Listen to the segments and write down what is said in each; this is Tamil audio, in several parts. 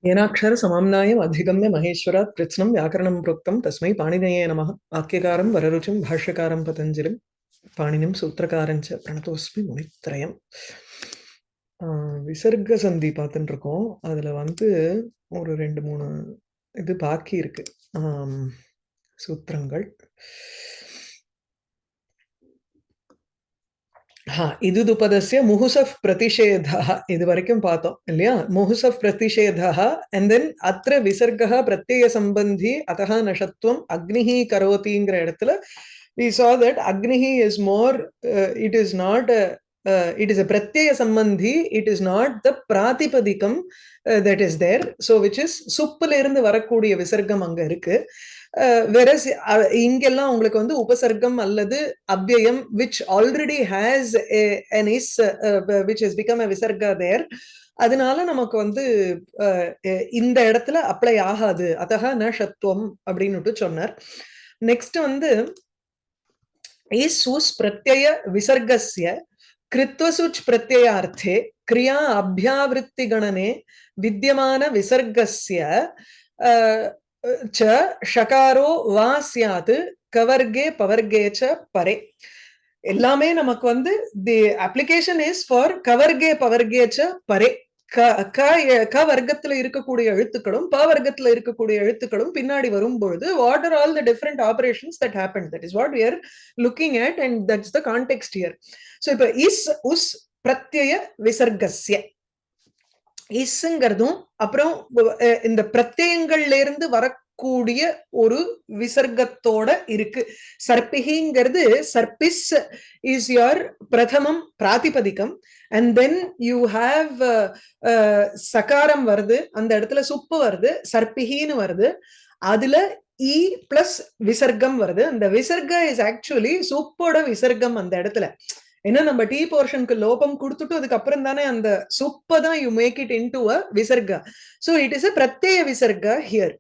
येनाक्षर समाम्नायम् अधिगम्य महेश्वरात् कृत्स्नं व्याकरणं प्रोक्तं तस्मै पाणिनये नमः। वाक्यकारं वररुचिं भाष्यकारं पतञ्जलिं पाणिनिं सूत्रकारं च प्रणतोऽस्मि मुनित्रयम्. விசர்க சந்தி பார்த்துட்டு இருக்கோம். அதுல வந்து ஒரு 2-3 இது பாக்கி இருக்கு. சூத்திரங்கள். इदुपदस्य मुहुसः प्रतिषेधः इदुवरैकुम पातोम इल्लैया मुहुसः प्रतिषेधः and then अत्र विसर्गः प्रत्यय संबंधी अतः नशत्वम अग्निः करोतिங்கிற இடத்துல we saw that agnihi is more it is not it is a pratyaya sambandhi, it is not the pratipadikam that is there, so which is suppla irundhu varakkoodiya visargam anga irukku. Whereas இங்கெல்லாம் உங்களுக்கு வந்து உபசர்க்கம் அல்லது அவ்யயம் which already has an is which has become a visarga there, அதனால நமக்கு வந்து இந்த இடத்துல அப்ளை ஆகாது. அதஹ ந ஷத்வம் அப்படின்னுட்டு சொன்னார். நெக்ஸ்ட் வந்து इस सुस् प्रत्यय विसर्गस्य कृत्वसुच प्रत्ययार्थे क्रिया अभ्यावृत्ति गणने विद्यमान विसर्गस्य च ஷகாரோ வா ஸ்யாத் கவர்கே பவர்கே ச பரே. எல்லாமே நமக்கு வந்து தி அப்ளிகேஷன் இஸ் ஃபார் கவர்கே பவர்கே ச பரே. க வர்க்கத்துல இருக்கக்கூடிய எழுத்துக்களும் ப வர்க்கத்துல இருக்கக்கூடிய எழுத்துக்களும் பின்னாடி வரும்பொழுது what are all the different operations that happen, that is what we are looking at and that's the context here. So இப்ப இஸ் உஸ் பிரத்யய விசர்கஸ்ய இஸ்ங்கிறதும் அப்புறம் இந்த பிரத்யங்கள்ல இருந்து வரக்கூடிய ஒரு விசர்க்கத்தோட இருக்கு. சர்பிகிங்கிறது சர்பிஸ் இஸ் யோர் பிரதமம் பிராதிபதிகம், அண்ட் தென் யூ ஹாவ் சகாரம் வருது, அந்த இடத்துல சுப்பு வருது, சர்பிகின்னு வருது, அதுல இ பிளஸ் விசர்க்கம் வருது. அந்த விசர்க இஸ் ஆக்சுவலி சுப்போட விசர்க்கம் அந்த இடத்துல. ஏன்னா நம்ம டி போர்ஷனுக்கு லோபம் கொடுத்துட்டு அதுக்கப்புறம் தானே அந்த சுப்பை தான் you make it in to a விசர்கா. ஸோ இட் இஸ் அ பிரத்யய விசர்கா ஹியர்.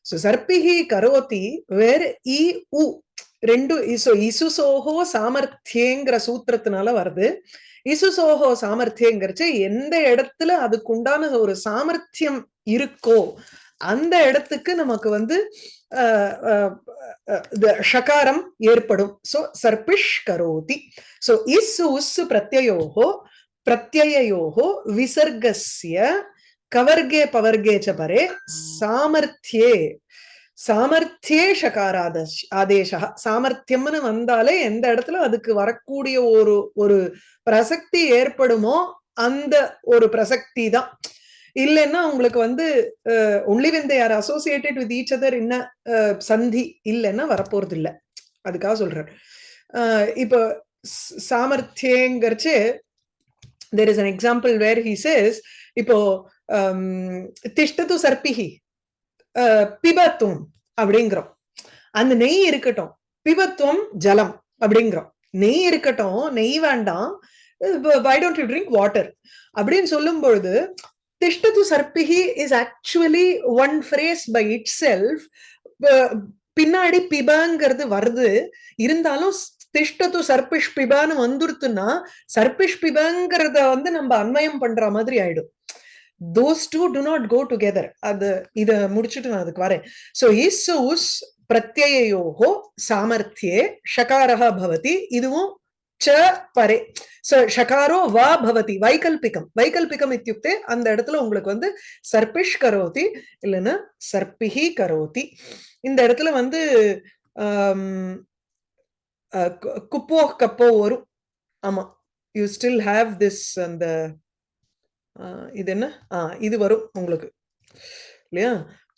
ஸோ சர்பிஹி கரோதி வேர் இ உ ரெண்டு இசுசோஹோ சாமர்த்தியங்கிற சூத்திரத்தினால வருது. இசுசோஹோ சாமர்த்தியங்கிறச்சு எந்த இடத்துல அதுக்குண்டான ஒரு சாமர்த்தியம் இருக்கோ அந்த இடத்துக்கு நமக்கு வந்து ஷகாரம் ஏற்படும். சோ சர்பிஷ் கரோதி. சோ இஸ் உஸ் பிரத்யயோஹோ பிரத்யயோஹோ விசர்கஸ்ய கவர்கே பவர்கே ச பரே சாமர்த்தியே சாமர்த்தியே ஷகாராத ஆதேசா. சாமர்த்தியம்னு வந்தாலே எந்த இடத்துல அதுக்கு வரக்கூடிய ஒரு ஒரு பிரசக்தி ஏற்படுமோ அந்த ஒரு பிரசக்தி தான். இல்லைன்னா உங்களுக்கு வந்து only when they are associated with each other in சந்தி இல்லைன்னா வரப்போறது இல்லை. அதுக்காக சொல்றேன். இப்போ சாமர்த்தியங்கிறச்சு there is an example where he says, இப்போ திஷ்டது சர்பிஹி பிபத்துவம் அப்படிங்கிறோம். அந்த நெய் இருக்கட்டும், பிபத்துவம் ஜலம் அப்படிங்கிறோம். நெய் இருக்கட்டும், நெய் வேண்டாம், why don't you drink water அப்படின்னு சொல்லும் பொழுது திஷ்டது சர்பிஹி is actually one phrase by itself. பின்னாடி பிபாங்கிறது வருது, இருந்தாலும் திஷ்டது சர்பிஷ் பிபான்னு வந்துருத்துன்னா சர்பிஷ் பிபாங்கிறத வந்து நம்ம அன்வயம் பண்ற மாதிரி ஆயிடும். those two do not go together. அது இத முடிச்சுட்டு நான் அதுக்கு வரேன். சோ இஸ் உஸ் பிரத்யயோஹோ சாமர்த்தியே ஷகாரஹ பவதி. இதுவும் ச பரே. சோ ஷகாரோ வா பவதி வைகல்பிகம். வைகல்பிகம் இத்யுக்தே அந்த இடத்துல உங்களுக்கு வந்து சர்பிஷ் கரோதி இல்லைன்னா சர்பிஹி கரோதி. இந்த இடத்துல வந்து குப்போ கப்போ வரும். ஆமா, யூ ஸ்டில் ஹாவ் திஸ். அந்த இது என்ன இது வரும் உங்களுக்கு இல்லையா?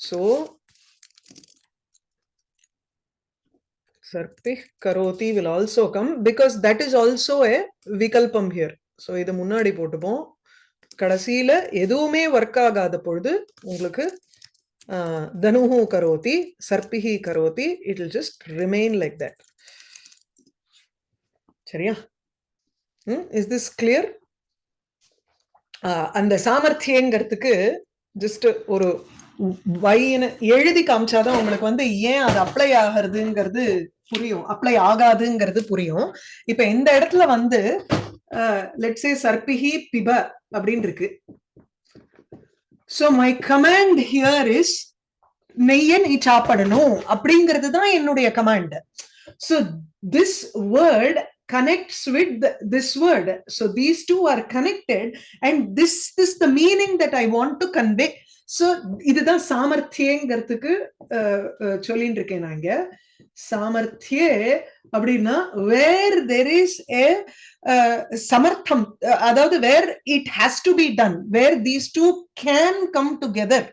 So sarpih karoti will also come because that is also a vikalpam here. so இது முன்னாடி போட்டுப்போம். கடைசியில எதுவுமே ஒர்க் ஆகாத பொழுது உங்களுக்கு தனுஹு கரோதி சர்பிஹி கரோதி, it will just remain like that. சரியா? is this clear? அந்த சாமர்த்தியங்கிறதுக்கு ஜஸ்ட் ஒரு வைன்னு எழுதி காமிச்சாதான் உங்களுக்கு வந்து ஏன் அது அப்ளை ஆகிறதுங்கிறது புரியும், அப்ளை ஆகாதுங்கிறது புரியும். இப்ப இந்த இடத்துல வந்து லெட்ஸ் சே சர்பிஹி பிப அப்படின்னு இருக்கு. So my command here is நெய்ய நீ சாப்பிடணும் அப்படிங்கிறது தான் என்னுடைய command. So this word connects with this word. So these two are connected and this is the meaning that I want to convey. So இதுதான் சாமர்த்தியங்கிறதுக்கு சொல்லிட்டு இருக்கேன் நாங்க. சாமர்த்தியே அப்படின்னா where there is a samartham, அதாவது where it has to be done, where these two can come together.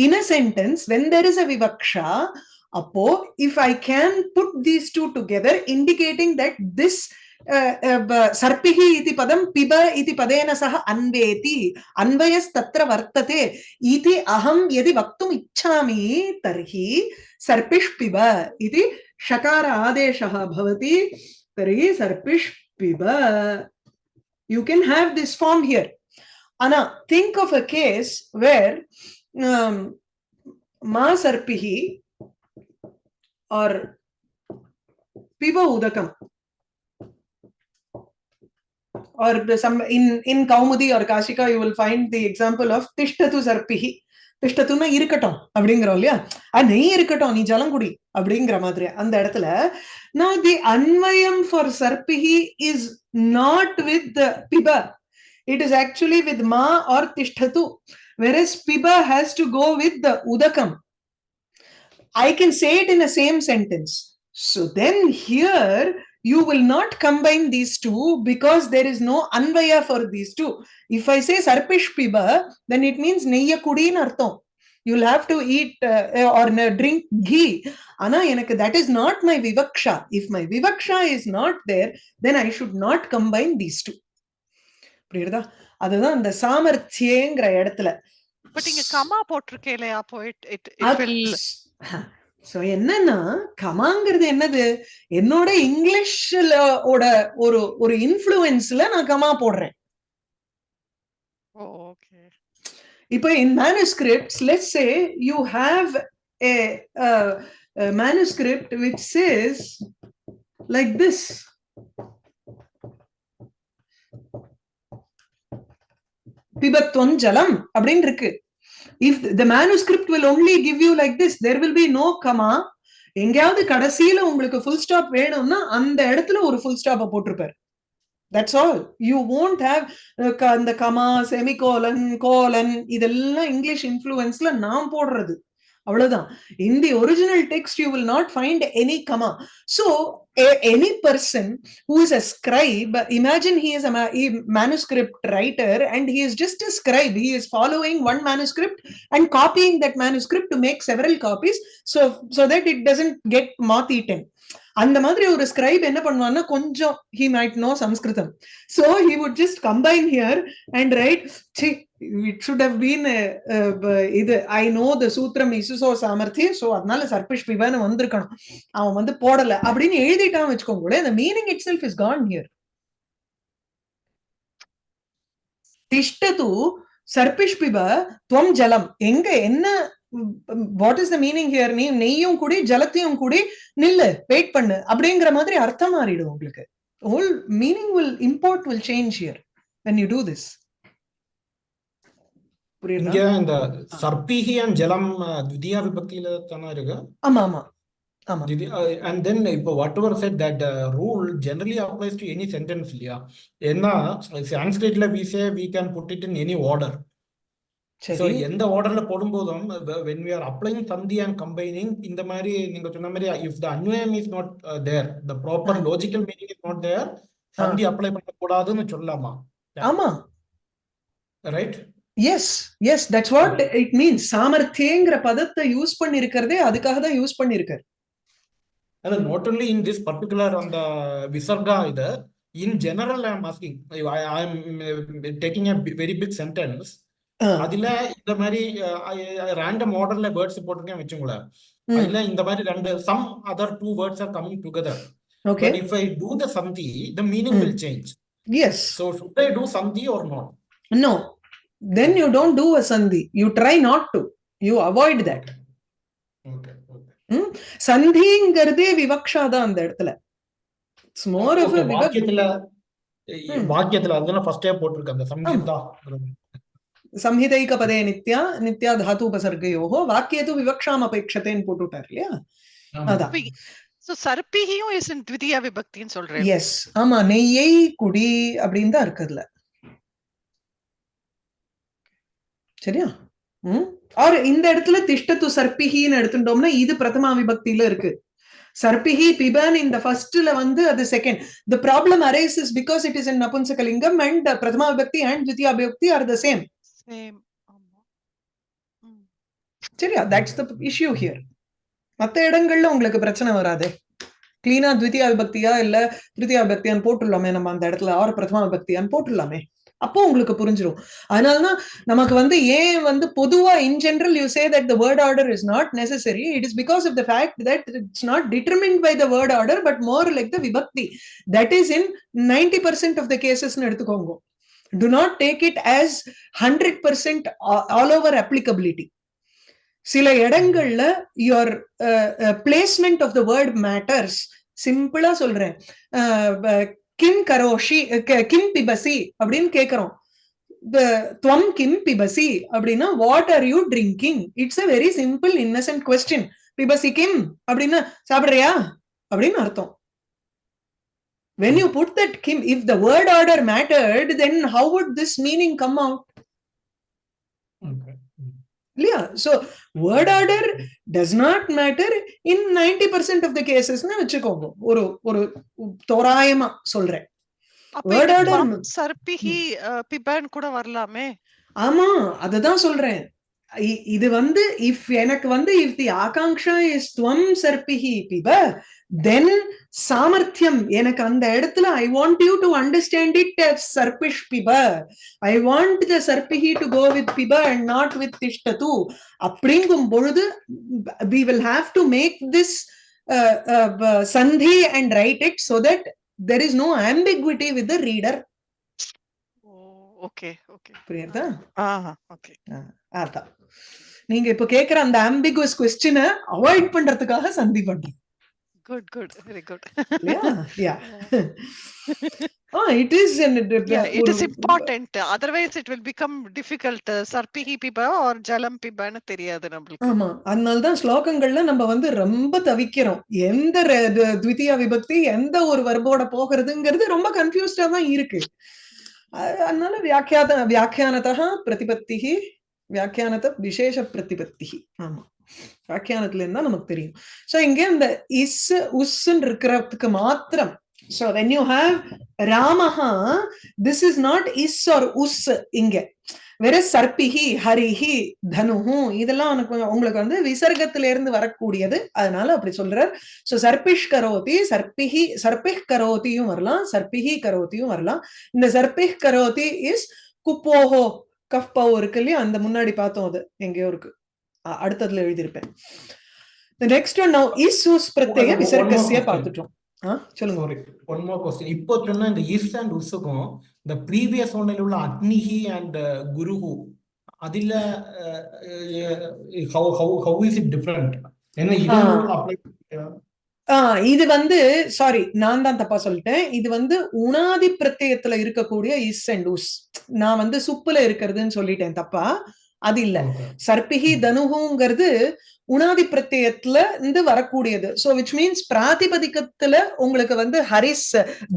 In a sentence, when there is a vivaksha, appo, if I can put these two together, indicating that this sarpihi iti padam piba iti padena saha anveti, anvayas tatra vartate, iti aham yadi vaktum ichchami, tarhi sarpish piba iti shakara adeshaha bhavati, tarhi sarpish piba. You can have this form here. Anna, think of a case where ma sarpihi or piba udakam, or some in Kaumudi or Kashika you will find the example of tishtatu sarpihi. tishthatuna irikatom அப்படிங்கறோம் இல்லையா, நெய் இருக்கட்டும் நீ ஜலம் குடி அப்படிங்கிற மாதிரி அந்த இடத்துல. Now the anvayam for sarpihi is not with the piba, it is actually with ma or tishtatu, whereas piba has to go with the udakam. I can say it in the same sentence. So then here you will not combine these two because there is no anvaya for these two. If I say sarpish piba, then it means neyya kudi in artham. You'll have to eat or drink ghee. Ana enakku that is not my vivaksha. If my vivaksha is not there, then I should not combine these two. புரியுதா? அதுதான் அந்த சாமர்த்தியங்கிற இடத்துல. பட் இங்க கமா போட்டிருக்கேல, அப்போ it will. சோ என்னன்னா கமாங்கிறது என்னது, என்னோட இங்கிலீஷ்ல ஒரு இன்ஃப்ளூயன்ஸ்ல நான் கமா போடுறேன். ஓகே. இப்போ in manuscripts, let's say you have a manuscript which says like this. பிபத்வம் ஜலம் அப்படின்னு இருக்கு. If the manuscript will only give you like this, there will be no comma. எங்கயாவது கடைசியில உங்களுக்கு full stop வேணும்னா அந்த இடத்துல ஒரு full stop போட்டிருப்பார். That's all. You won't have the comma, semicolon, colon, இதெல்லாம் இங்கிலீஷ் இன்ஃப்ளூயன்ஸ்ல நாம் போடுறது. அவ்வளவுதான். In the original text you will not find any comma. So any person who is a scribe, imagine he is a manuscript writer and he is just a scribe. He is following one manuscript and copying that manuscript to make several copies so that it doesn't get moth eaten. அந்த மாதிரி ஒரு ஸ்கிரைப் என்ன பண்ணுவான்னா கொஞ்சம் he might know Sanskritam, so he would just combine here and write, it should have been இது I know the சூத்திரம் இசுசோ சாமர்த்தி, so அதனால சர்பிஷ் பிபான்னு வந்திருக்கணும், அவன் வந்து போடல அப்படின்னு எழுதிட்டான் வச்சுக்கோங்க, the meaning itself is gone here. திஷ்டது சர்பிஷ் பிப துவம் ஜலம், எங்க என்ன, what is the meaning here? நீ நெய்யும் குடி ஜலத்தையும் குடி நில்லு வெயிட் பண்ணு அப்படிங்கிற மாதிரி அர்த்தம் மாறிடும் உங்களுக்கு. whole meaning will import will change here when you do this. இங்க இந்த சர்பிஹி and ஜலம் த்விதியா விபக்தியில தான இருக்கு. ஆமா ஆமா ஆமா. And then இப்போ whatever said that rule generally applies to any sentence இல்லையா, ஏன்னா சான்ஸ்கிரிட்ல we say we can put it in any order. So எந்த ஆர்டர்ல போடும்போதும் when we are applying sandhi and combining, இந்த மாதிரி நீங்க சொன்ன மாதிரி if the anvayam is not there, the proper logical meaning is not there, sandhi apply பண்ண கூடாதுன்னு சொல்லலாமா? ஆமா, right? yes, that's what it means. சாமர்த்தியங்கிற பதத்தை யூஸ் பண்ணி இருக்கிறதே அதுக்காக தான் யூஸ் பண்ணி இருக்கார். And not only in this particular on the visarga either, in general I am asking, I am taking a very big sentence, அதுல இந்த மாதிரி random orderல வேர்ட்ஸ் போட்டுருக்கேன் வச்சுங்களேன், அதுல இந்த மாதிரி ரெண்டு some other two words are coming together. Okay. But if I do the sandhi, the meaning will change. Yes. So should I do sandhi or not? No. Then you don't do a sandhi. You try not to. You avoid that. Okay. சந்திங்கிறதே விவக்ஷா தான் அந்த இடத்துல. It's more of a வாக்கியத்துல அதுதான் ஃபர்ஸ்டே போட்டுருக்கேன் அந்த சம்ஹிதா. संहितैकपदे नित्या नित्या धातुपसर्गयोः वाक्ये तु विवक्षाम् अपेक्षतेன்னு போட்டுட்டார் இல்லையா அதான் So sarpihiyum is in dvitiya vibhakti ன்னு சொல்றேன். எஸ் ஆமா நெய்யை குடி அப்படின்னு தான் இருக்குதுல சரியா ஆர் இந்த இடத்துல திஷ்டத்து சர்பிஹின்னு எடுத்துட்டோம்னா இது பிரதமா விபக்தியில இருக்கு sarpihi piban in the first la vandu adu second the problem arises because it is in napunsakalingam and prathama vibhakti and dvitiya vibhakti are the same சரியா that's the issue here மத்த இடங்கள்ல உங்களுக்கு பிரச்சனை வராது கிளீனா த்விதியா விபக்தியா இல்ல திருத்தியா விபக்தியான்னு போட்டுடலாமே நம்ம அந்த இடத்துல ஆர் பிரதமா விபக்தியான்னு போட்டுடலாமே அப்போ உங்களுக்கு புரிஞ்சிடும் அதனாலதான் நமக்கு வந்து ஏன் வந்து பொதுவா in general you say that the word order is not necessary it is because of the fact that it's not determined by the word order but more like the விபக்தி that is in 90% of the கேசஸ்னு எடுத்துக்கோங்க to not take it as 100% all over applicability சில இடங்கள்ல your placement of the word matters சிம்பிளா சொல்றேன் கிம் கரோஷி கிம் பிபசி அப்படின்னு கேக்குறோம் துவம் கிம் பிபசி அப்படின்னா what are you drinking it's a very simple innocent question பிபசி கிம் அப்படின்னா சாப்பிடுறியா அப்படின்னு அர்த்தம் when you put that kim if the word order mattered then how would this meaning come out இல்லையா so word order does not matter in 90% of the cases னு வெச்சுக்கோங்க ஒரு ஒரு தோராயமா சொல்றேன் word order sarpihi piban கூட வரலாமே ஆமா அததான் சொல்றேன் இது வந்து if எனக்கு வந்து if the ஆகாங்ஷா is tvam sarpihi piba then சாமர்த்தியம் எனக்கு அந்த இடத்துல I want you to understand it as sarpish piba I want the sarpihi to go with piba and not with tishtatu அப்படிங்கும் பொழுது we will have to make this sandhi and write it so that there is no ambiguity with the reader okay okay புரியுதா ஓகே அதான் நீங்க இப்ப கேக்குற அந்த ambiguous question அவாய்ட் பண்றதுக்காக சந்தி பண்றேன் good good very good yeah it is it is important otherwise it will become difficult sarpihi piba or jalam piba னு தெரியாது நமக்கு ஆமா அதனால தான் ஸ்லோகங்கள்ல நம்ம வந்து ரொம்ப தவிக்கிறோம் எந்த த்விதியா விபக்தி எந்த ஒரு வர்போட போகிறதுங்கிறது ரொம்ப கன்ஃபியூஸ்டா தான் இருக்கு அதனால வியாக்கியானதா பிரதிபத்திஹி வியாக்கியானத விசேஷ பிரதிபத்திஹி ஆமா வியாக்கியானத்துல இருந்தா நமக்கு தெரியும் சோ இங்க இந்த இஸ் உஸ்ன்னு இருக்கிறதுக்கு மாத்திரம் so when you have ramaha this is not is or us இங்க வேற சர்பிஹி ஹரிஹி தனுஹு இதெல்லாம் உங்களுக்கு வந்து விசர்க்கத்தில இருந்து வரக்கூடியது அதனால அப்படி சொல்றார் சோ சர்பிஷ் கரோதி சர்பிஹி சர்பிஹ் கரோதியும் வரலாம் சர்பிஹி கரோதியும் வரலாம் இந்த சர்பிஹ் கரோதி இஸ் குப்போஹோ கஃபோ இருக்கு இல்லையா அந்த முன்னாடி பார்த்தோம் அது எங்கேயோ இருக்கு அடுத்ததுல எழுதியிருப்பேன் the next one now is us பிரத்யய விசர்க்கஸ்ய பார்த்துட்டோம் சொல்லுங்க one more question இப்போ சொன்ன இந்த is and usக்கும் the previous one ல உள்ள அக்னிஹி and குருஹு அதில how is it different என்ன இதே ரூல் அப்ளை இது வந்து சாரி நான் தான் தப்பா சொல்லிட்டேன் இது வந்து உணாதி பிரத்யயத்துல இருக்கக்கூடிய இஸ் அண்ட் உஸ் நான் வந்து சுப்புல இருக்கிறதுன்னு சொல்லிட்டேன் தப்பா அது இல்ல சர்பிஹி தனுகுங்கிறது உணாதி பிரத்யயத்துல இருந்து வரக்கூடியது சோ விச் மீன்ஸ் பிராதிபதிக்கத்துல உங்களுக்கு வந்து ஹரிஸ்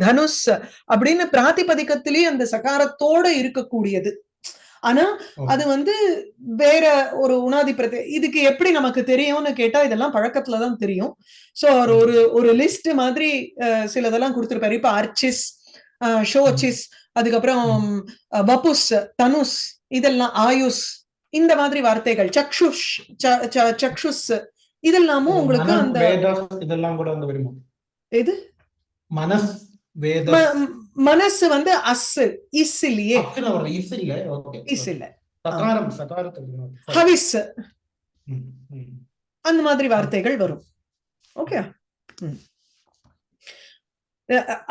தனுஷ் அப்படின்னு பிராதிபதிக்கத்திலேயே அந்த சகாரத்தோட இருக்கக்கூடியது ஆனா அது வந்து வேற ஒரு உணாதி பிரத்யயம் இதுக்கு எப்படி நமக்கு தெரியும்னு கேட்டா இதெல்லாம் பழக்கத்துலதான் தெரியும் சோ ஒரு ஒரு லிஸ்ட் மாதிரி சிலதெல்லாம் கொடுத்திருப்பாரு இப்ப அர்ச்சிஸ் ஷோச்சிஸ் அதுக்கப்புறம் வபுஸ் தனுஷ் இதெல்லாம் ஆயுஷ் இந்த மாதிரி வார்த்தைகள் சக்ஷுஷ் சக்ஷுஸ் இதெல்லாமும் உங்களுக்கு அந்த இதெல்லாம் கூட வந்து வருமா எது மனஸ் வேத மனசு வந்து அஸ் இஸ் இல்லையே இஸ் இல்ல ஓகே இஸ் இல்ல சகாரம் சகாரத்துக்கு ஹவிஸ் அந்த மாதிரி வார்த்தைகள் வரும் ஓகே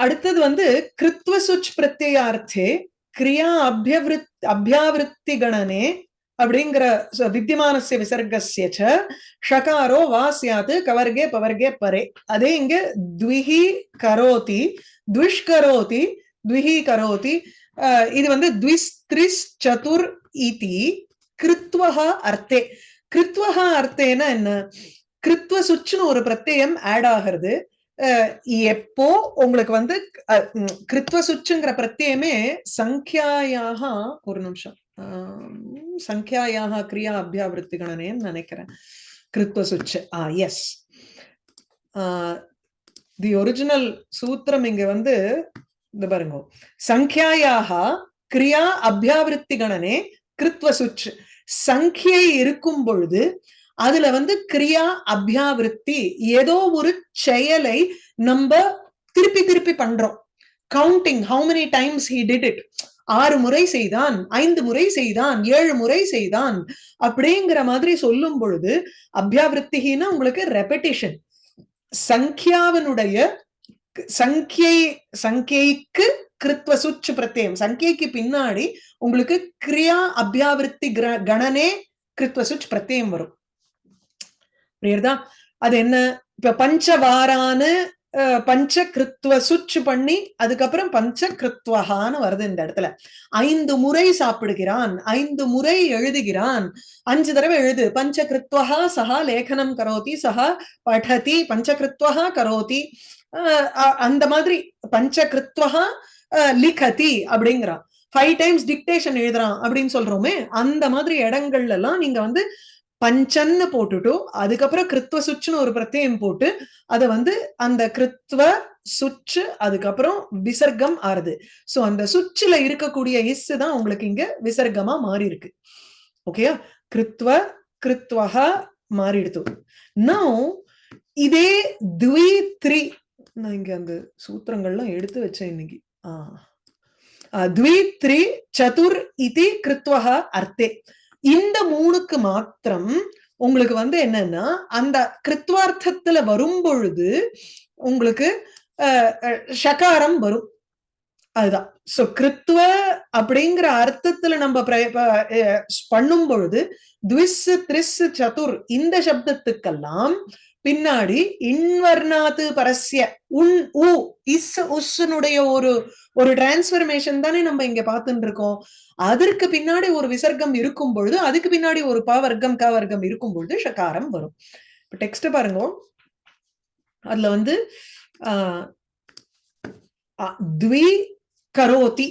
அடுத்தது வந்து கிருத்வ சுச் பிரத்யயார்த்தே கிரியா அபியாவிருத்தி கணனே அப்படிங்கிற வித்தியமானஸ்ய விசர்கஸ்ய ச ஷகாரோ வா ஸ்யாத் கவர்கே பவர்கே பரே அதே இங்க த்விஹி கரோதி த்விஷ் கரோதி த்விஹி கரோதி இது வந்து த்விஸ் த்ரிஸ் சதுர் இதி கிருத்வஹா அர்த்தே. கிருத்வஹா அர்த்தேனா என்ன? கிருத்வ சுச்சுன்னு ஒரு பிரத்யம் ஆட் ஆகிறது. எப்போ உங்களுக்கு வந்து கிருத்வ சுச்சுங்கிற பிரத்யமே சங்கியாயாக, ஒரு நிமிஷம், சங்கியாயாக கிரியா அபியாவிருத்தி கணனேன்னு நினைக்கிறேன். கிருத்வ சுச்சு எஸ், தி ஒரிஜினல் சூத்திரம் இங்க வந்து இந்த பாருங்க, சங்கியாயாக கிரியா அபியாவிருத்தி கணனே கிருத்வ சுச்சு. சங்கியை இருக்கும் பொழுது அதுல வந்து கிரியா அபியாவிருத்தி, ஏதோ ஒரு செயலை நம்ம திருப்பி திருப்பி பண்றோம். Counting how many times he did it. 6 முறை செய்தான், 5 முறை செய்தான், 7 முறை செய்தான் அப்படிங்கிற மாதிரி சொல்லும் பொழுது அபியாவிருத்தினா உங்களுக்கு ரெபெட்டிஷன். சங்கியாவினுடைய சங்கியைக்கு கிருத்வ சுச்சு பிரத்யம், சங்கியைக்கு பின்னாடி உங்களுக்கு கிரியா அபியாவிருத்தி கணனே கிருத்வ சுச் பிரத்யம் வரும். புரியுறதா? அது என்ன? இப்ப பஞ்சவாரான்னு பஞ்ச கிருத்வ சுச்சு பண்ணி அதுக்கப்புறம் பஞ்ச கிருத்வஹான்னு வருது இந்த இடத்துல. 5 முறை சாப்பிடுகிறான், 5 முறை எழுதுகிறான், 5 தடவை எழுது. பஞ்ச கிருத்வஹா சஹா லேகனம் கரோதி, சஹா படதி, பஞ்ச கிருத்வஹா கரோதி, அந்த மாதிரி பஞ்ச கிருத்வஹா லிகதி அப்படிங்கிறான். 5 times டிக்டேஷன் எழுதுறான் அப்படின்னு சொல்றோமே, அந்த மாதிரி இடங்கள்ல எல்லாம் நீங்க வந்து பஞ்சன்னு போட்டுட்டு அதுக்கப்புறம் கிருத்வ சுச்சுன்னு ஒரு பிரத்யம் போட்டு அதை வந்து அந்த கிருத்வ சுச்சு அதுக்கப்புறம் விசர்க்கம் ஆறுது. சோ அந்த சுச்சுல இருக்கக்கூடிய இஸ் தான் உங்களுக்கு இங்க விசர்க்கமா மாறி இருக்கு. ஓகேயா? கிருத்வ கிருத்வஹா மாறிடுது. நௌ இதே த்வி த்ரி, நான் இங்க அந்த சூத்திரங்கள்லாம் எடுத்து வச்சேன் இன்னைக்கு. த்வி த்ரி சதுர் இதி கிருத்வஹா அர்த்தே. இந்த 3க்கு மாத்திரம் உங்களுக்கு வந்து என்னன்னா அந்த கிருத்வார்த்தத்துல வரும் பொழுது உங்களுக்கு ஷகாரம் வரும். அதுதான். சோ கிருத்வ அப்படிங்கிற அர்த்தத்துல நம்ம பண்ணும் பொழுது த்விஸ் த்ரிஸ் சதுர் இந்த சப்தத்துக்கெல்லாம் பின்னாடி இன்வர்ணாத்து பரஸ்ய உன் உ இஸ் உஸ்னுடைய ஒரு டிரான்ஸ்பர்மேஷன் தானே நம்ம இங்க பார்த்துட்டு இருக்கோம். அதற்கு பின்னாடி ஒரு விசர்க்கம் இருக்கும் பொழுது, அதுக்கு பின்னாடி ஒரு பவர்க்கம் கவர்க்கம் இருக்கும் பொழுது ஷகாரம் வரும். இப்ப டெக்ஸ்ட் பாருங்க, அதுல வந்து த்வி கரோதி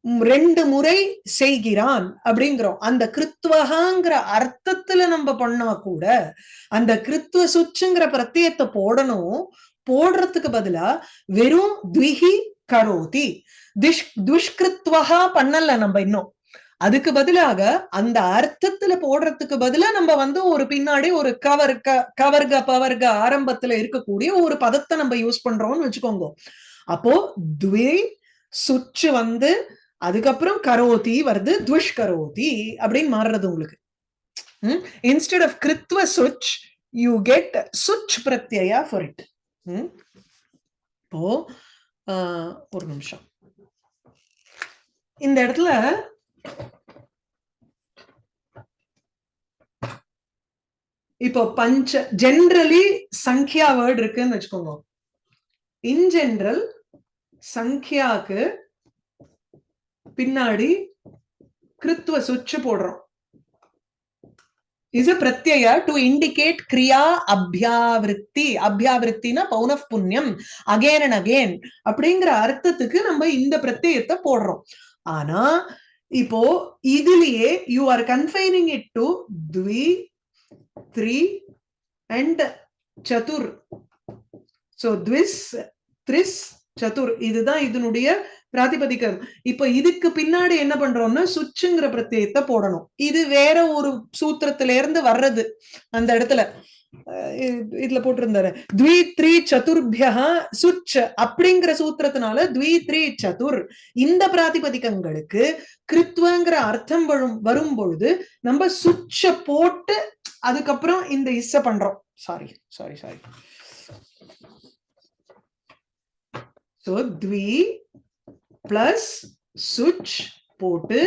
2 முறை செய்கிறான் அப்படிங்கிறோம். அந்த கிருத்வஹாங்கிற அர்த்தத்துல நம்ம பண்ணா கூட அந்த கிருத்வ சுச்சுங்கிற பிரத்யத்தை போடணும். போடுறதுக்கு பதிலா வெறும் த்விஹி கரோதி, துஷ்கிருத்வஹா பண்ணல நம்ம இன்னும். அதுக்கு பதிலாக அந்த அர்த்தத்துல போடுறதுக்கு பதிலா நம்ம வந்து ஒரு பின்னாடி ஒரு கவர்க பவர்க ஆரம்பத்துல இருக்கக்கூடிய ஒரு பதத்தை நம்ம யூஸ் பண்றோம்னு வச்சுக்கோங்க. அப்போ த்வி சுச்சு வந்து அதுக்கப்புறம் கரோதி வருது, துஷ் கரோதி அப்படின்னு மாறுறது உங்களுக்கு. இன்ஸ்டெட் ஆஃப் கிருத்வ சுச் யூ கெட் சுச் பிரத்யயா ஃபார் இட். இப்போ ஒரு நிமிஷம், இந்த இடத்துல இப்போ ஜெனரலி சங்கியா வேர்ட் இருக்குன்னு வச்சுக்கோங்க. இன் ஜெனரல் சங்கியாக்கு பின்னாடி கிருத்வ சுச்சு போடுறோம். is a pratyaya to indicate kriya abhyavritti. அபியாவிருத்தினா பௌனஃப் புண்ணியம், அகேன் அண்ட் அகேன் அப்படிங்கிற அர்த்தத்துக்கு நம்ம இந்த பிரத்யயத்தை போடுறோம். ஆனா இப்போ இதுலயே you are confining it to த்வி த்ரி அண்ட் சதுர். சோ த்விஸ் த்ரிஸ் சதுர் இதுதான் இதனுடைய பிராதிபதிகம். இப்ப இதுக்கு பின்னாடி என்ன பண்றோம்னா சுச்சுங்கிற பிரத்யயத்தை போடணும். இது வேற ஒரு சூத்திரத்தில இருந்து வர்றது. அந்த இடத்துல இதுல போட்டிருந்தாரு த்வி த்ரி சதுர்பியா சுச் அப்படிங்கிற சூத்திரத்தினால த்வி த்ரி சதுர். இந்த பிராதிபதிகங்களுக்கு கிருத்வங்கிற அர்த்தம் வரும் பொழுது நம்ம சுச்ச போட்டு அதுக்கப்புறம் இந்த இஸ்ஸ பண்றோம். சாரி சோ த்வி பிளஸ் சுச் போட்டு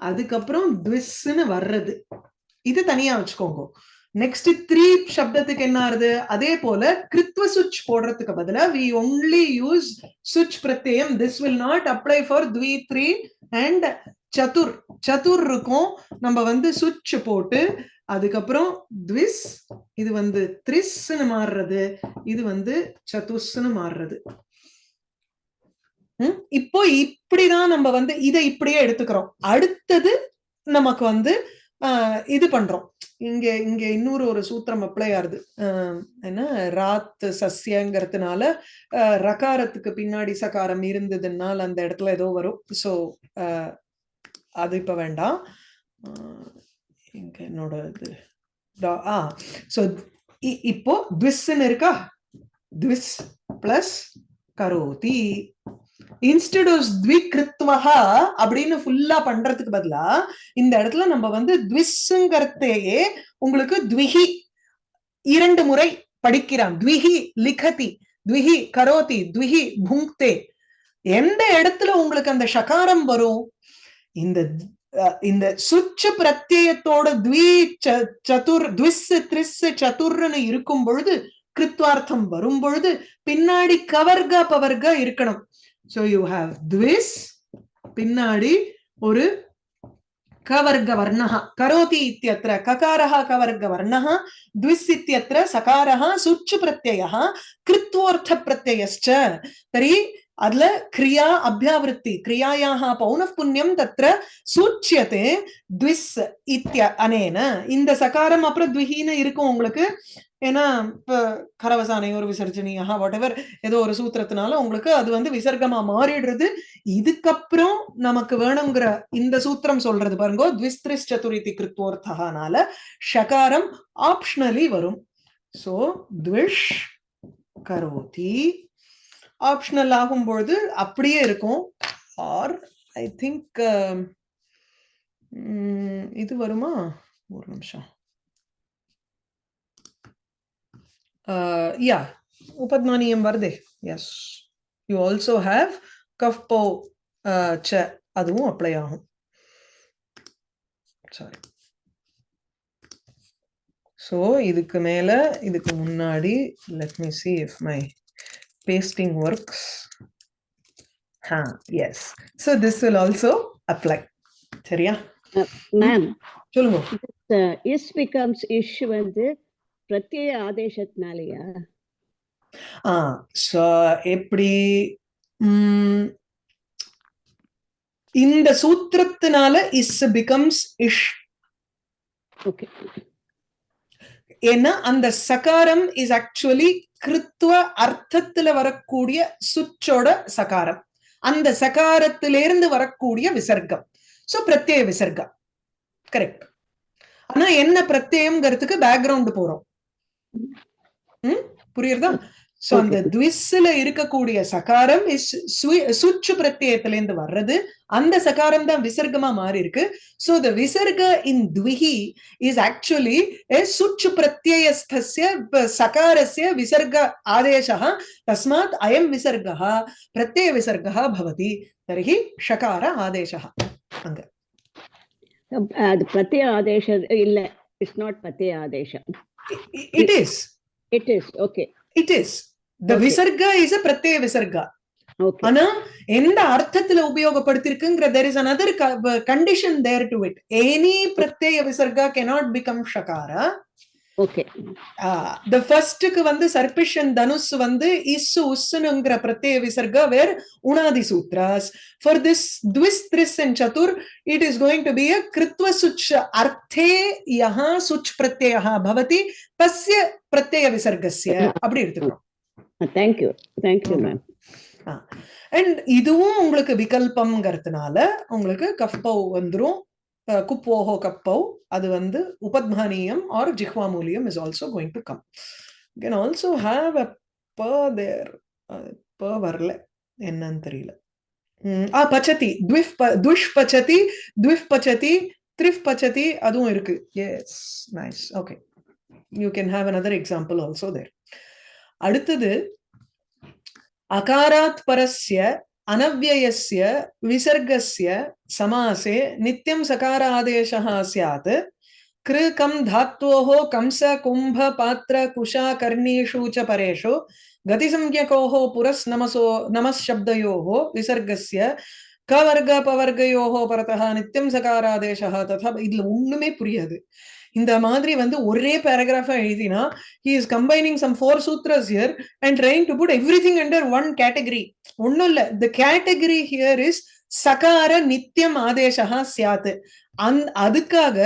அதுக்கப்புறம் த்விஸ்ன்னு வர்றது. இது தனியா வச்சுக்கோங்க. நெக்ஸ்ட் த்ரீ சப்தத்துக்கு என்ன ஆறுது? அதே போல கிருத்வ சுச் போடுறதுக்கு பதிலா we only use சுச் பிரத்யம். This will not apply for த்வி த்ரீ அண்ட் சதுர், சதுர் இருக்கும். நம்ம வந்து சுவிட்ச் போட்டு அதுக்கப்புறம் த்விஸ், இது வந்து த்ரிஸ்ன்னு மாறுறது, இது வந்து சதுஸ்ன்னு மாறுறது. இப்போ இப்படிதான் நம்ம வந்து இதை இப்படியே எடுத்துக்கிறோம். அடுத்தது நமக்கு வந்து இது பண்றோம். இங்க இங்க இன்னொரு ஒரு சூத்திரம் அப்ளை ஆகுது. என்ன, ராத் சஸ்யங்கிறதுனால ரகாரத்துக்கு பின்னாடி சகாரம் இருந்ததுனால அந்த இடத்துல ஏதோ வரும். சோ அது இப்ப வேண்டாம். இங்க என்னோட இது சோ இப்போ த்விஸ்ன்னு இருக்கா, த்விஸ் பிளஸ் கரோதி. இன்ஸ்டெட் ஆஃப் த்விக்ருத்வஹா அப்படின்னு ஃபுல்லா பண்றதுக்கு பதிலா இந்த இடத்துல நம்ம வந்து த்விஸ்ங்கிறதையே உங்களுக்கு த்விஹி 2 முறை படிக்கிறான். த்விஹி லிகதி, த்விஹி கரோதி, த்விஹி புங்க்தே. எந்த இடத்துல உங்களுக்கு அந்த ஷகாரம் வரும், இந்த சுச்சு பிரத்யயத்தோட சதுர் த்விஸ் த்ரிஸ் சதுர்ன்னு இருக்கும் பொழுது, கிருத்வார்த்தம் வரும் பொழுது பின்னாடி கவர்க பவர்க இருக்கணும். So you have த்விஸ், பின்னாடி ஒரு கவர்க வர்ணஹ, கரோதி இத்யத்ர ககாரஹ கவர்க வர்ணஹ, த்விஸ் இத்யத்ர சகாரஹ சுச்சு பிரத்யயஹ கிருத்வோர்த்த பிரத்யயஸ்ச. தரி அதுல கிரியா அபியாவிருத்தி, கிரியாயாஹ பௌனః புண்ணியம் தத்ர சூச்யதே த்விஸ் இத்ய அனேன. இந்த சகாரம் அப்புறம் த்விஹீன இருக்கும் உங்களுக்கு. ஏன்னா இப்ப கரவசானையோர் விசர்ஜனியா வாட்எவர் ஏதோ ஒரு சூத்திரத்தினால உங்களுக்கு அது வந்து விசர்க்கமா மாறிடுறது. இதுக்கப்புறம் நமக்கு வேணுங்கிற இந்த சூத்திரம் சொல்றது பாருங்க, த்விஸ்திரிஸ் சதுரிதி கிருத்வோர்த்தனால ஷகாரம் ஆப்ஷனலி வரும். சோ த்விஷ் கரோதி ஆப்ஷனல் ஆகும்பொழுது அப்படியே இருக்கும். ஆர் ஐ திங்க் இது வருமா, ஒரு நிமிஷம். Yeah, upadmaniyam varde. Yes, you also have kaf po cha, aduvum apply ஆகும். Sorry. So இதுக்கு மேல இதுக்கு முன்னாடி let me see if my pasting works. Yes, so this will also apply. சரியா ma'am? சொல்லுங்க. Is becomes ish வந்து பிரத்யய ஆதேசத்தினாலயா? சோ எப்படி இந்த சூத்திரத்தினால இஸ் பிகம்ஸ் இஷ். ஓகே. ஏன்னா அந்த சகாரம் இஸ் ஆக்சுவலி கிருத்துவ அர்த்தத்துல வரக்கூடிய சுச்சோட சகாரம், அந்த சகாரத்திலிருந்து வரக்கூடிய விசர்க்கம். சோ பிரத்யய விசர்க்கம் கரெக்ட். ஆனா என்ன பிரத்யம்ங்கிறதுக்கு பேக்ரவுண்ட் போறோம். புரியுறதா? சோ அந்த த்விஸ்ல இருக்கக்கூடிய சகாரம் சுச்சு பிரத்யயத்திலிருந்து வர்றது, அந்த சகாரம் தான் விசர்க்கமா மாறி இருக்கு. So the visarga in dvihi is actually a such pratyayasthasya sakarasya visarga adeshah, tasmat ayam visargah pratyaya visargah bhavati, tarhi shakara adeshah. anga அது பிரத்யய ஆதேசம் இல்ல, it's not பிரத்யய ஆதேசம். It is okay, it is the visarga is a pratyaya visarga. okay. ஆனா எந்த அர்த்தத்துல உபயோகப்படுத்திருக்குங்கிற there is another condition there to it. Any pratyaya visarga cannot become shakara. Okay. The first க்கு வந்து சர்பிஷன் தனுஷ் வந்து இஸ்ஸு உஸ்ஸுங்கிற பிரத்யய விசர்க வேர் உணாதி Shudras. For this த்விஸ் த்ரிஸ் and chatur it is going to be a kritva such arthe yaha such pratyayah bhavati tasya pratyaya visargasya. அப்படி எடுத்துக்கிறோம். Thank you ma'am. And இதுவும் உங்களுக்கு விகல்பம்ங்கிறதுனால உங்களுக்கு கஃபௌ வந்துரும். குப்போஹோ கப்பௌ, அது வந்து உபத்மானியம் or ஜிஹ்வாமூலியம் is also going to come. You can also have a pa there. Pa வரல, என்னன்னு தெரியல. பச்சதி, துஷ் பச்சதி, த்விஃப் பச்சதி, த்ரிஃப் பச்சதி, அதுவும் இருக்கு. Yes, nice. Okay, you can have another example also there. அடுத்தது அகாராத் பரஸ்ய अनव्ययस्य विसर्गस्य समासे नित्यं सकार आदेशः स्यात्. कृ कम धात्वोः कंस कुंभ पात्र कुशा कर्णीषु च परेषु गतिसंज्ञकोः पुरस् नमस् शब्दयोः विसर्गस्य கவர்க பவர்கயோஹோ பரதஹ நித்தியம் சகாராதேசஹ ததா. இதுல ஒண்ணுமே புரியாது. இந்த மாதிரி வந்து ஒரே பேராகிராஃபா எழுதினா he is combining some 4 sutras here and trying to put everything under one category. ஒண்ணும் இல்ல, the category here is சகார நித்தியம் ஆதேசஹா சியாத். அதுக்காக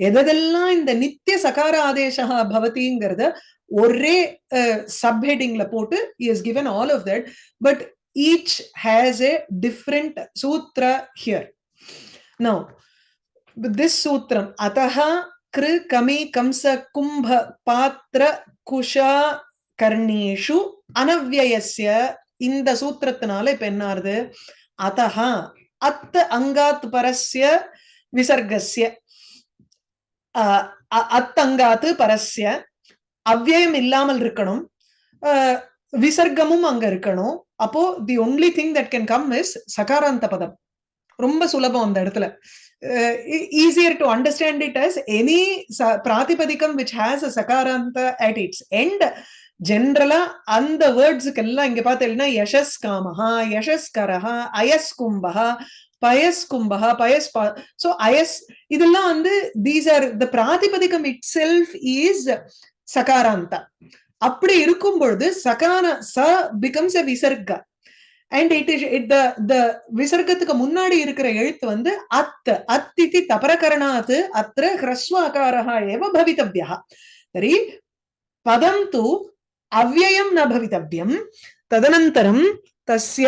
எதெல்லாம் இந்த நித்திய சகார ஆதேசஹா பவதிங்கிறத ஒரே சப்ஹெட்டிங்ல போட்டு he has given all of that, but each has a different sutra here. Now this sutram ataha kru kami kamsa kumbha patra kusha karneshu anavyayasya, இந்த சூத்திரத்தினால இப்ப என்ன ஆறுது? அதஹா அத் அங்காத் பரஸ்ய விசர்கஸ்ய, அத் அங்காத்து பரஸ்ய அவ்யயம் இல்லாமல் இருக்கணும், விசர்க்கமும் அங்க இருக்கணும். அப்போ the only thing that can come is சகாராந்த பதம். ரொம்ப சுலபம் அந்த இடத்துல. Easier to understand it as any பிராதிபதிகம் விச் ஹேஸ் அ சகாராந்த அட் இட்ஸ் எண்ட். ஜென்ரலா அந்த வேர்ட்ஸுக்கு எல்லாம் இங்க பார்த்தீங்கன்னா யசஸ் காமஹா, யசஸ் கரஹா, அயஸ் கும்பஹா, பயஸ் கும்பஹா, பயஸ் சோ அயஸ், இதெல்லாம் வந்து தீஸ் ஆர் த பிராதிபதிகம் இட் செல்ஃப் இஸ் சகாராந்தா. அப்படி இருக்கும் பொழுது சகார ச பிகம்ஸ் எ விசர்க and it is the விசர்க்கத்துக்கு முன்னாடி இருக்கிற எழுத்து வந்து அத். அத்திதி தபரகரணாத் அத்ர ஹ்ரஸ்வ அகாரஹ ஏவ பவிதவ்யஹ. தரி பதம் து அவ்யயம் ந பவிதவ்யம். ததனந்தரம் தஸ்ய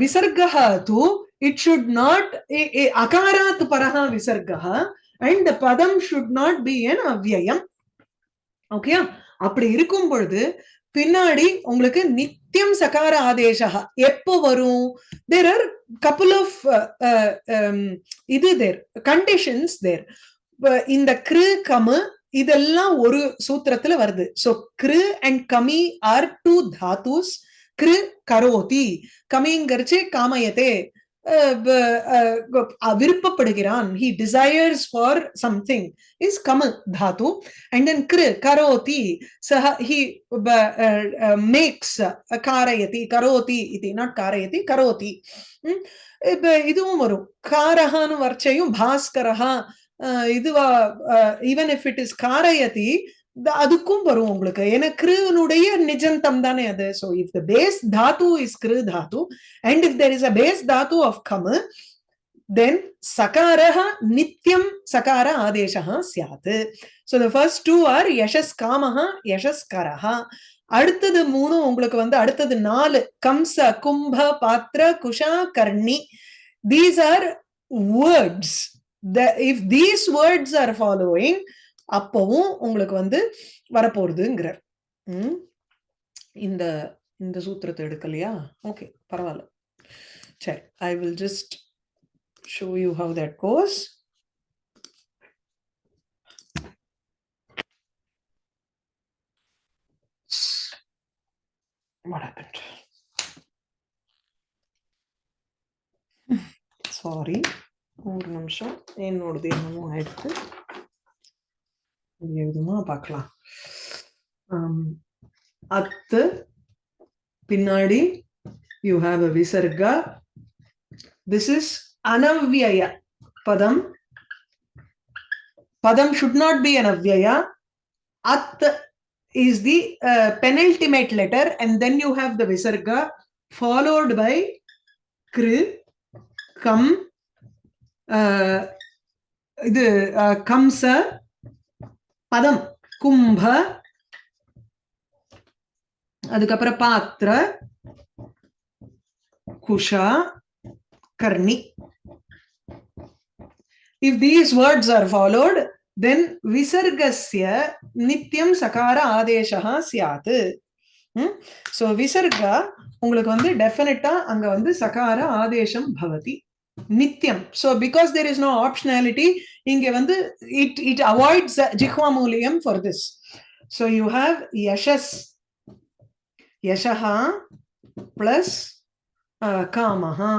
விசர்கஹ து it should not akarat paraha visargah and the padam should not be an avyayam. Okay, அப்படி இருக்கும் பொழுது பின்னாடி உங்களுக்கு நித்தியம் சகார ஆதேசா எப்போ வரும்? தேர் ஆர் கப்புள் ஆஃப் இது தேர் கண்டிஷன்ஸ் தேர். இந்த கிரு கமு இதெல்லாம் ஒரு சூத்திரத்துல வருது. சோ கிரு அண்ட் கமி ஆர் டூ தாத்துஸ். கிரு கரோதி, கமிங்கரிச்சு காமயத்தே, விருப்பப்படுகிறான், he desires for something is kama dhatu. And then kri karoti, saha he makes, karayati karoti iti, not karayati karoti. இதுவும் வரும். காரஹான்னு வர்ச்சையும் பாஸ்கரஹா, இதுவா even if it is karayati அதுக்கும் வரும் உங்களுக்கு. ஏன்னா கிருனுடைய நிஜந்தம் தானே அது. So if the base dhatu is kru dhatu and if there is a base dhatu of kama, then sakaraha nityam sakara adeshaha syat. So the first two are yashas kamaha, yashas karaha. அடுத்தது மூணு உங்களுக்கு வந்து அடுத்தது 4 கம்ச கும்ப பாத்திர Kusha Karni. These are words. If these words are following, அப்பவும் உங்களுக்கு வந்து வரப்போறதுங்கிறார். இந்த இந்த சூத்திரத்தை எடுக்கலையா? ஓகே, பரவாயில்ல. சரி, I will just show you how that goes. What happened? Sorry, ஒரு நிமிஷம், என்னோடது என்னமோ ஆயிடுச்சு. விதமா பார்க்கலாம். அத்து பின்னாடி you have a visarga. This is anavyaya padam. Padam should not be an avyaya. At is the penultimate letter and then you have the visarga followed by kri, kam, இது kamsa, பதம் கும்ப, அதுக்கப்புறம் பாத்திர Kusha Karni. If these words are followed, then visargasya nityam sakara adeshaha syat. So visarga உங்களுக்கு வந்து டெஃபினட்டா அங்க வந்து சகார ஆதேசம் பவதி நித்தியம். So because there is no optionality, இங்க வந்து it avoids jihva மூலியம் for this. So you have yashas, yashaha plus kamaha.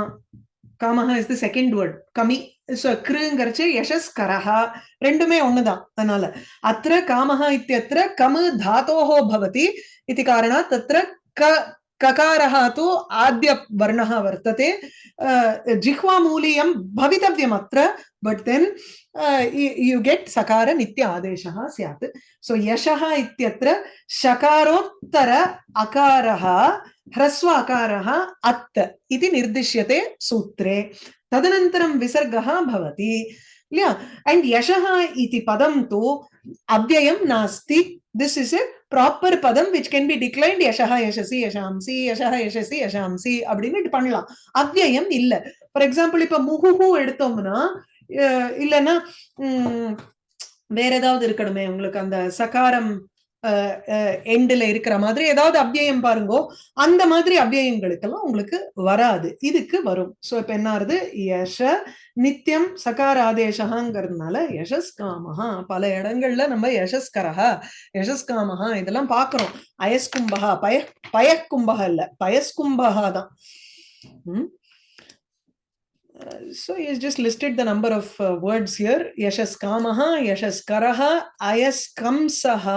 Kamaha is the second word, kami. So kruங்கறச்சே yashas karaha ரெண்டுமே ஒண்ணுதான். அதனால அத்ர காமஹ இத்யத்ர கம தாதோஹோ பவதி இதி காரணாத் தத்ர ककारः तु आद्य वर्णः वर्तते जिह्वामूलीयं भवितव्यम् अत्र but then you get sakara nitya adeshah syat. So yashah ityatra shakarottara akarah hrasva akarah at iti nirdishyate sutre tadanantaram visargah bhavati. Yeah, and yashah iti padam tu avyayam nasti. This is a proper padam which can be declined yashaha yashasi yashamsi yashaha yashasi yashamsi அப்படினு பண்ணலாம். அவ்யயம் இல்ல. ஃபார் எக்ஸாம்பிள் இப்ப முகுஹு எடுத்தோம்னா இல்லனா வேற ஏதாவது இருக்கணுமே உங்களுக்கு அந்த சகாரம் எண்ட்ல இருக்கிற மாதிரி ஏதாவது அவ்யயம் பாருங்கோ. அந்த மாதிரி அவ்யயங்களுக்கெல்லாம் உங்களுக்கு வராது, இதுக்கு வரும். சோ இப்ப என்ன ஆறுது, யஷ நித்தியம் சகார ஆதேசங்கிறதுனால யசஸ்காமஹா. பல இடங்கள்ல நம்ம யசஸ்கரஹா யசஸ்காமஹா இதெல்லாம் பாக்குறோம். அயஸ்கும்பஹா பயக்கும்பஹா இல்ல பயஸ்கும்பஹா தான். So he's just listed the number of words here. Yashaskamaha, Yashaskaraha, Ayaskamsaha,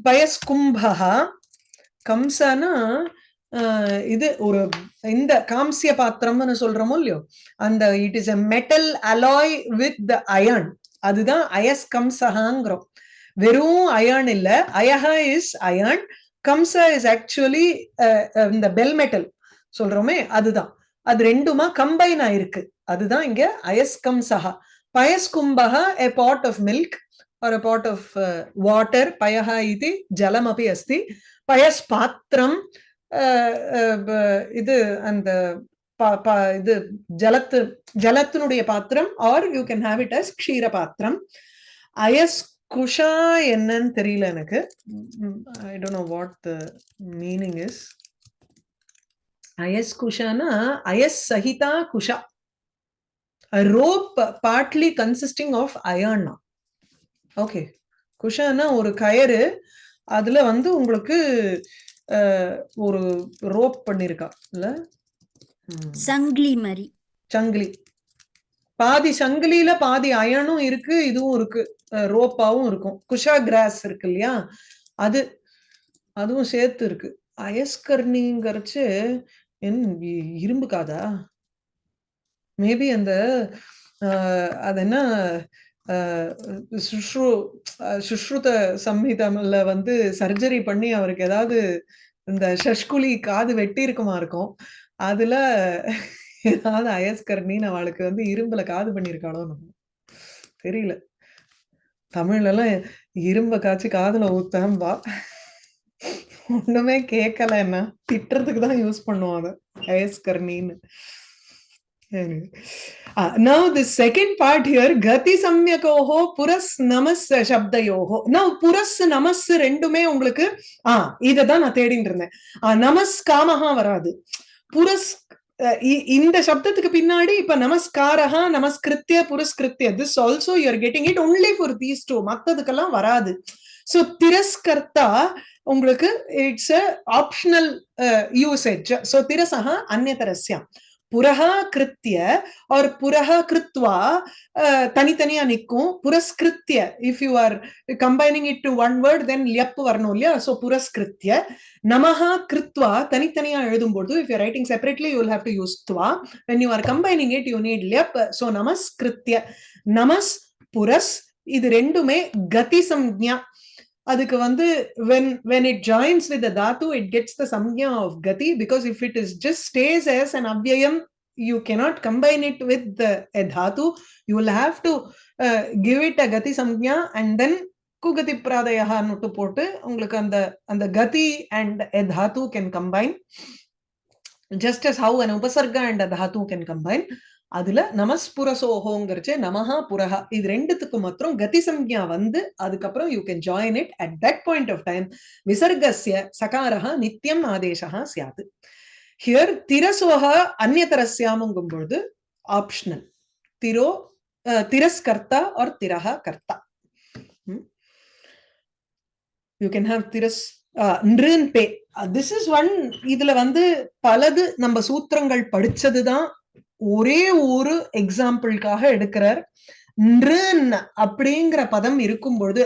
Payaskumbhaha. Kamsana இது ஒரு இந்த காம்சிய பாத்திரம்னு சொல்றோமோ இல்லையோ, அந்த it is a metal alloy with the iron. அதுதான் அயஸ்கம்சஹாங்கிறோம். வெறும் அயர்ன் இல்ல, அயஹா இஸ் அயர்ன், கம்சா இஸ் ஆக்சுவலி இந்த பெல் மெட்டல் சொல்றோமே அதுதான். அது ரெண்டுமா கம்பைன் ஆயிருக்கு, அதுதான் இங்க அயஸ்கம்சஹா. பயஸ்கும்பஹா a pot of milk or a pot of water. பயஹா இது ஜலம் அபி அஸ்தி. பயஸ் பாத்திரம் இது அந்த இது ஜலத்தினுடைய பாத்திரம், or you can have it as க்ஷீர பாத்திரம். அயஸ் குஷா என்னன்னு தெரியல எனக்கு. I don't know what the meaning is. Ayas kushana, ayas sahita kusha. A rope partly consisting of iron. Okay. Kushana ஒரு கயிறு, அதுல வந்து உங்களுக்கு ஒரு ரோப் பண்ணிருக்கா இல்ல, சங்கிலி மாதிரி. சங்கிலி பாதி சங்கிலியில பாதி அயனும் இருக்கு, இதுவும் இருக்கு, ரோப்பாவும் இருக்கும். குஷா கிராஸ் இருக்கு இல்லையா, அதுவும் சேர்த்து இருக்கு. அயஸ்கர்ணிங்கிறச்சு இரும்பு காதா மேபி அந்த அது என்ன சுஷ்ருத சம்ஹிதம்ல வந்து சர்ஜரி பண்ணி அவருக்கு ஏதாவது இந்த ஷஷ்குலி காது வெட்டி இருக்குமா இருக்கும், அதுல ஏதாவது அயஸ்கர்ணின்னு அவளுக்கு வந்து இரும்புல காது பண்ணிருக்காளோ தெரியல. தமிழ்ல எல்லாம் இரும்ப காய்ச்சி காதுல ஊத்தம்பா, ஒண்ணுமே கேட்கல, என்ன திட்டுறதுக்கு தான் யூஸ் பண்ணுவோம் அதை அயஸ்கர்ணின்னு. Now the second part here, gati samyakoho puras namas shabdayoho. Now puras namas ரெண்டுமே உங்களுக்கு இததான் நான் தேடிட்டு இருந்தேன். நமஸ் காமஹா வராது, புரஸ் இந்த சப்தத்துக்கு பின்னாடி இப்ப நமஸ்காரஹா நமஸ்கிருத்ய புரஸ்கிருத்ய, this also you are getting it only for these two, மத்ததுக்கெல்லாம் வராது. So திரஸ்கர்த்தா உங்களுக்கு it's a optional usage. So திரசஹா அன்யதரஸ்யாம். புரஹா கிருத்திய और புரஹா கிருத்வா தனித்தனியா நிக்கும். புரஸ்கிருத்ய if you are combining it to one word then லியப் வரணும் இல்லையா, so புரஸ்கிருத்ய. நமஹா கிருத்வா தனித்தனியா எழுதும்போது if you are writing separately you will have to use tva, when you are combining it you need லியப். so நமஸ்கிருத்ய, நமஸ் புரஸ், இது ரெண்டுமே கதி சம்ஞா. அதுக்கு வந்து when it joins with the dhatu it gets the samjna of gati, because if it is just stays as an avyayam you cannot combine it with a dhatu, you will have to give it a gati samjna and then kugati pradayah nuttu போட்டு உங்களுக்கு அந்த gati and a dhatu can combine, just as how an upasarga and a dhatu can combine. அதுல நமஸ்புரசோஹோங்கிறச்சு நமஹா புரஹா, இது ரெண்டுத்துக்கு மாத்திரம் கதி சம்ஞா வந்து அதுக்கப்புறம் you can join it. At that point of time விசர்கஸ்ய சகாரஹா நித்தியம் ஆதேசஹா ஸ்யாத். ஹியர் திரசோஹா அந்நியதரஸ்யாமுங்கும் பொழுது ஆப்ஷனல். திரஸ்கர்த்தா ஆர் திரஹா கர்த்தா. யூ கேன் ஹேவ் திரஸ் நிருன் பே. This is one. இதுல வந்து பலது நம்ம சூத்திரங்கள் படிச்சதுதான், ஒரே ஒரு எக்ஸாம்பிளுக்காக எடுக்கிறார். நிருன் அப்படிங்கிற பதம் இருக்கும் பொழுது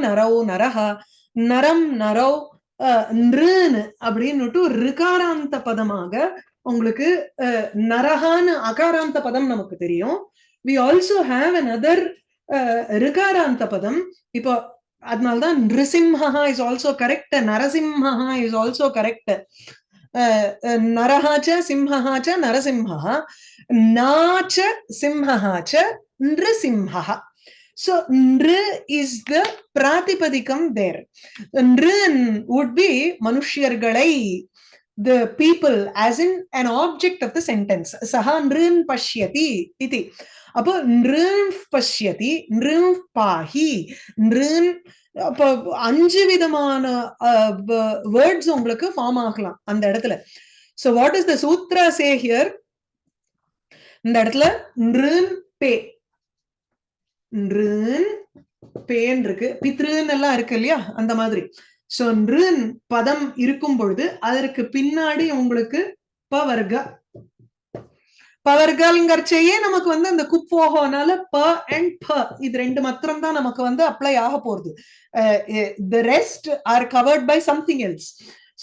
நரௌ நரஹா, நரம் நரௌ நிருன்னு அப்படின்னுட்டு ரிகாராந்த பதமாக உங்களுக்கு நரஹான்னு அகாராந்த பதம் நமக்கு தெரியும். we also have another ரிகாராந்த பதம். இப்போ அதனால்தான் நிருசிம்ஹா இஸ் ஆல்சோ கரெக்ட், நரசிம்ஹா இஸ் ஆல்சோ கரெக்ட். நரஹாச்ச சிம்ஹாச்ச நரசிம்ஹா, நாச்ச சிம்ஹாச்ச நிருசிம்ஹா. So nru is the pratipadikam there. Nrun would be manushyagalai, the people, as in an object of the sentence. Saha nrun pashyati iti. Appo nrun pashyati, nrun pahi, nrun. அப்போ 5 விதமான வேர்ட்ஸ் உங்களுக்கு ஃபார்ம் ஆகலாம் அந்த இடத்துல. So what does the sutra say here? இந்த இடத்துல nrun pe, nrun பேன் இருக்கு, பித்ருன் எல்லாம் இருக்கு இல்லையா, அந்த மாதிரி. சோ nrun பதம் இருக்கும் பொழுது அதற்கு பின்னாடி உங்களுக்கு பவர்க, பவர்கல்ங்கறச்சையே நமக்கு வந்து அந்த குப்போகனால ப அண்ட் ப இது ரெண்டு மாத்திரம் தான் நமக்கு வந்து அப்ளை ஆக போறது. the rest are covered by something else.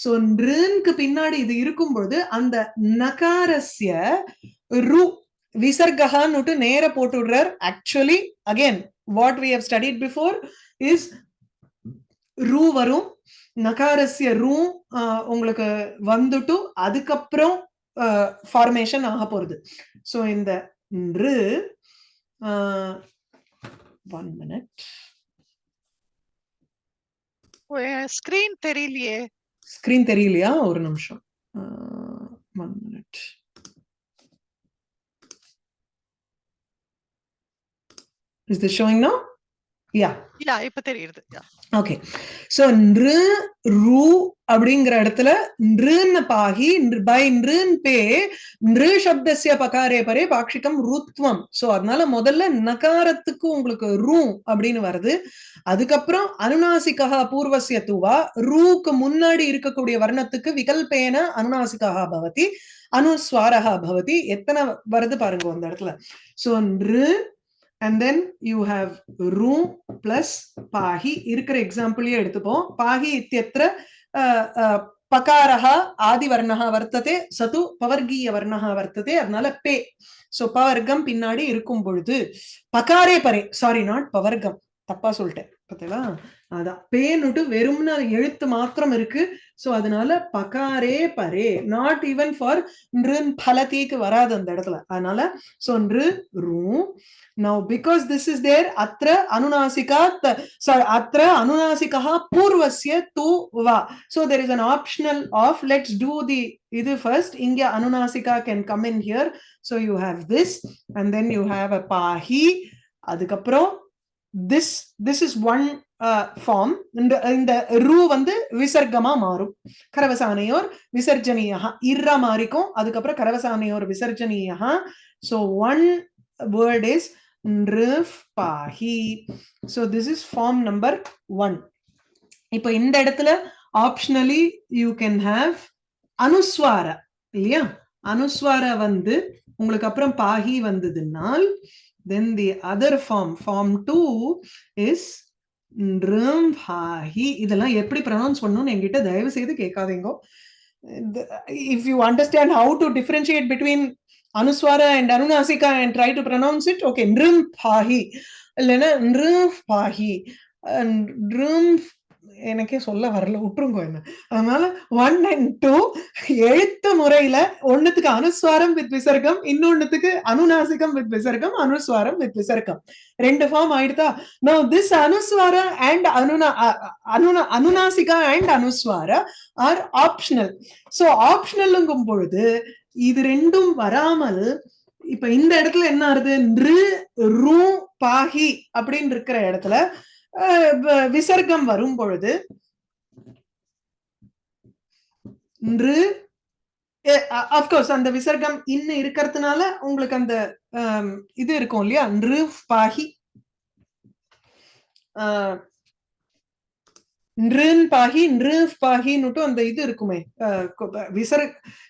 So nrunக்கு பின்னாடி இது இருக்கும் பொழுது அந்த நகாரஸ்ய ரு விசர்கஹான்னுட்டு நேர போட்டுடுறார். Actually again what we have studied before is ரு வரும், நகாரஸ்ய ரு உங்களுக்கு வந்துட்டு அதுக்கப்புறம் ஃபார்மேஷன் ஆக போறது. சோ இந்த nru 1 minute ஸ்கிரீன் தெரியலையே, ஸ்கிரீன் தெரியலையா, ஒரு நிமிஷம். 1 minute. Is this showing now? Yeah. இப்ப தெரியுது. Okay. So nru ru அப்படிங்கிற இடத்துல nrun பாகி by nrun பே nru சப்தஸ்ய பகாரே பரே பாக்ஷிகம் ருத்வம். சோ அதனால முதல்ல நகாரத்துக்கு உங்களுக்கு ரு அப்படின்னு வருது. அதுக்கப்புறம் அனுநாசிகா பூர்வஸ்ய துவா, ரூக்கு முன்னாடி இருக்கக்கூடிய வர்ணத்துக்கு விகல்பேன அனுநாசிகா பவதி, அனுஸ்வாரஹா பவதி. எத்தனை வருது பாருங்க அந்த இடத்துல. So nru and then you have ru plus pahi. இருக்கிற எக்ஸாம்பிளே எடுத்துப்போம். பாஹி இத்தியத்ர பகாரஹா ஆதி வர்ணஹா வர்த்ததே, சது பவர்கீய வர்ணஹா வர்த்ததே, அதனால பே. சோ பவர்க்கம் பின்னாடி இருக்கும் பொழுது பகாரே பரே, சாரி நாட் பவர்க்கம், தப்பா சொல்லிட்டேன் பார்த்தீங்களா, அதான் பேனுட்டு வெறும்னு எழுத்து மாத்திரம் இருக்கு. சோ அதனால பகாரே பரே, நாட் ஈவன் ஃபார் nrun பலதிக்கு வராது அந்த இடத்துல. அதனால சோ nru ரு. Now because this is there, atra anunasika, sorry, atra anunasikaha purvasya tu va. So there is an optional of, let's do the idu first. Inga anunasika can come in here. So you have this and then you have a pahi. Adukapro this is one form. இந்த ரு வந்து விசர்கமா மாறும். கரவசானையோர் விசர்ஜனீயா இர்ரா மாறிக்கும், அதுக்கப்புறம் கரவசானையோர் விசர்ஜனீயா. So one word is nruf pahi. So this is form number 1. இப்போ இந்த இடத்துல ஆப்ஷனலி you can have அனுஸ்வார இல்லையா, அனுஸ்வார வந்து உங்களுக்கு அப்புறம் பாஹி வந்ததுனால் then the other form 2 is nrum pahi. இதெல்லாம் எப்படி ப்ரொனவுன்ஸ் பண்ணணும்னு என்கிட்ட தயவு செய்து கேட்காதீங்க. If you understand how to differentiate between anuswara and anunasika and try to pronounce it, okay, nrum pahi இல்லைன்னா nrum pahi, nrum எனக்கே சொல்ல வரல, விட்டுருங்க என்ன. அதனால 1 and 2 எழுத்து முறையில ஒண்ணுத்துக்கு அனுஸ்வாரம் வித் விசர்க்கம், இன்னொன்னுத்துக்கு அனுநாசிகம் வித் விசர்க்கம், அனுஸ்வாரம் வித் விசர்க்கம், ரெண்டு form ஆயிடுதா. Now this anuswara and anunasika and anuswara are optional. So optionalங்கும் பொழுது இது ரெண்டும் வராமல் இப்ப இந்த இடத்துல என்ன ஆகுது, nru ரு பாஹி அப்படின்னு இருக்கிற இடத்துல விசர்க்கம் வரும் பொழுது nru, of course அந்த விசர்க்கம் இன்னும் இருக்கிறதுனால உங்களுக்கு அந்த இது இருக்கும் இல்லையா, nru பாஹி, nrun பாஹி nru பாஹின்னுட்டு அந்த இது இருக்குமே,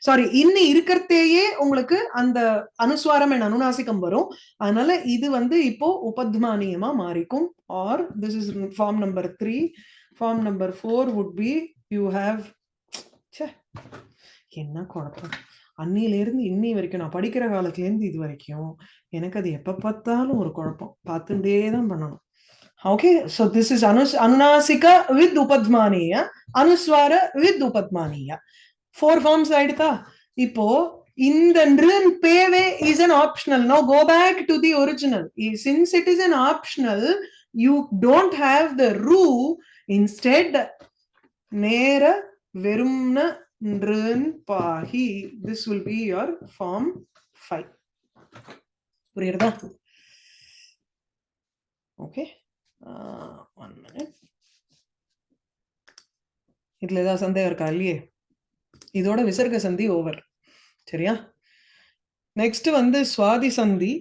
சாரி இன்னும் இருக்கிறதேயே உங்களுக்கு அந்த அனுஸ்வாரம் and அனுநாசிகம் வரும். அதனால இது வந்து இப்போ உபத்மானியமா மாறிக்கும். Or this is form number 3. Form number 4 would be you have என்ன குழப்பம். அன்னியிலேருந்து இன்னி வரைக்கும் நான் படிக்கிற காலத்துலேருந்து இது வரைக்கும் எனக்கு அது எப்ப பார்த்தாலும் ஒரு குழப்பம். பார்த்துட்டே தான் பண்ணணும். Okay, so this is anunasika with upadmaniya, anuswara with upadmaniya. 4 forms ஆயிடுதா. இப்போ இந்த nrin peve is an optional. Now go back to the original. Since it is an optional, you don't have the ru. Instead, nera verumna nrin pahi. This will be your form 5. புரியுதா? Okay. 1 minute. இதுல ஏதாவது சந்தேகம் இருக்கா? இல்லையே. இதோட விசர்க சந்தி ஓவர். சரியா? நெக்ஸ்ட் வந்து சுவாதி சந்தி.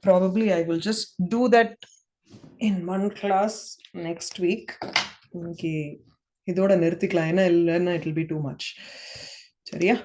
Probably I will just do that in one class next week. இதோட நிறுத்திக்கலாம். ஏன்னா இல்லைன்னா it will be too much. சரியா?